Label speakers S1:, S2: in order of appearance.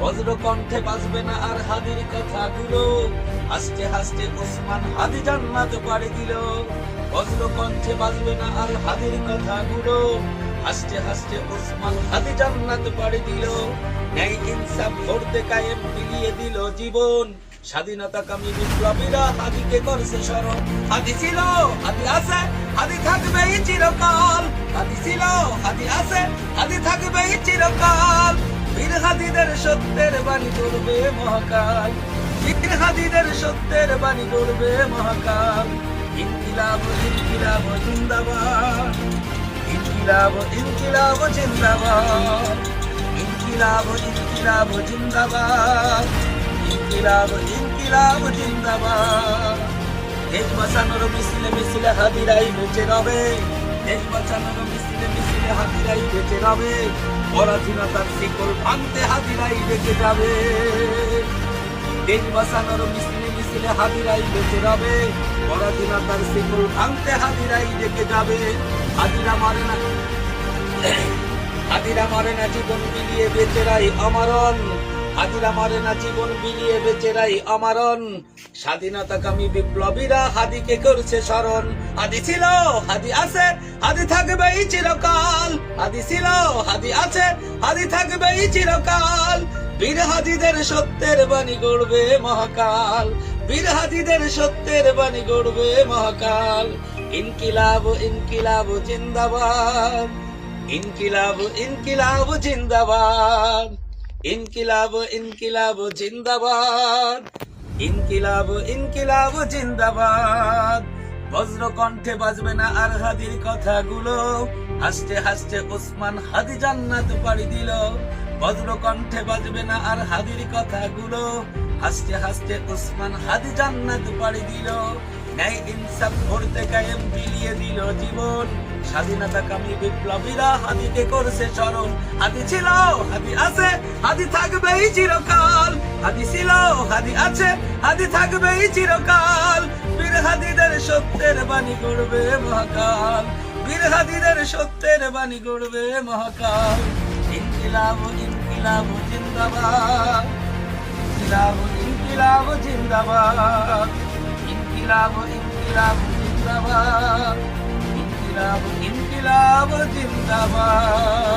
S1: বজ্র কণ্ঠে বাজবে না আর হাদির কথাগুলো, হাসতে হাসতে ওসমান হাদি জান্নাত পাড়ি দিল। বজ্র কণ্ঠে বাজবে না আর হাদির কথাগুলো, হাসতে হাসতে ওসমান হাদি জান্নাত পাড়ি দিল। ন্যায় ইনসাফ করতে কায়েম বিলিয়ে দিল জীবন, স্বাধীনতাকামী বিপ্লবীরা হাদিকে করছে স্মরণ। হাদি ছিল, হাদি আছে, হাদি থাকবেই চিরকাল। হাদি ছিল, হাদি আছে, হাদি থাকবেই চিরকাল। বীর হাদিদের সত্যের বাণী করবে মহাকাল, বীর হাদিদের সত্যের বাণী করবে মহাকাল। ইনকিলাব ইনকিলাব জিন্দাবাদ, ইনকিলাব ইনকিলাব জিন্দাবাদ, ইনকিলাব ইনকিলাব জিন্দাবাদ, ইনকিলাব ইনকিলাব জিন্দাবাদ। দেশ বাঁচানোর মিছিলে মিছিলে হাদিরাই বেঁচে রবে, দেশ বাঁচানোর মিছিলে মিছিলে হাদিরাই বেঁচে রবে। পরাধীনতার শিকল ভাঙতে হাদিরাই বেঁচে যাবে, দেশ বাঁচানোর মিছিলে মিছিলে হাদিরাই বেঁচে রবে। পরাধীনতার শিকল ভাঙতে হাদিরাই বেঁচে যাবে। হাদিরা মারে না, হাদিরা মারে না জীবন বিলিয়ে বেচেরাই অমরণ, হাদিরা মারে না জীবন বিলিয়ে বেচেরাই অমরণ। স্বাধীনতাকামী বিপ্লবীরা হাদিকে করছে স্মরণ। হাদি ছিল, হাদি আছে, হাদি থাকবেই চিরকাল। হাদি ছিল, হাদি আছে, হাদি থাকবেই চিরকাল। বীর হাদিদের সত্যের বাণী গড়বে মহাকাল, বীর হাদিদের সত্যের বাণী গড়বে মহাকাল। ইনকিলাব ইনকিলাব জিন্দাবাদ, ইনকিলাব ইনকিলাব জিন্দাবাদ, ইনকিলাব ইনকিলাব জিন্দাবাদ, ইনকিলাব ইনকিলাব জিন্দাবাদ। বজ্র কণ্ঠে বাজবে না আর হাদির কথাগুলো, হাসতে হাসতে ওসমান হাদি জান্নাত পাড়ি দিল। বজ্র কণ্ঠে বাজবে না আর হাদির কথাগুলো, হাসতে হাসতে ওসমান হাদি জান্নাত পাড়ি দিল। ন্যায় ইনসাফ করতে কায়েম বিলিয়ে দিল জীবন, স্বাধীনতাকামী বিপ্লবীরা হাদিকে করছে স্মরণ। হাদি ছিল, হাদি আছে, হাদি থাকবেই চিরকাল। হাদি ছিল, হাদি আছে, হাদি থাকবেই চিরকাল। বীর হাদিদের সত্যের বাণী করবে মহাকাল, বীর হাদিদের সত্যের বাণী করবে মহাকাল। ইনকিলাব ইনকিলাব জিন্দাবাদ, ইনকিলাব ইনকিলাব জিন্দাবাদ, ইনকিলাব ইনকিলাব জিন্দাবাদ, ইনকিলাব ইনকিলাব জিন্দাবাদ।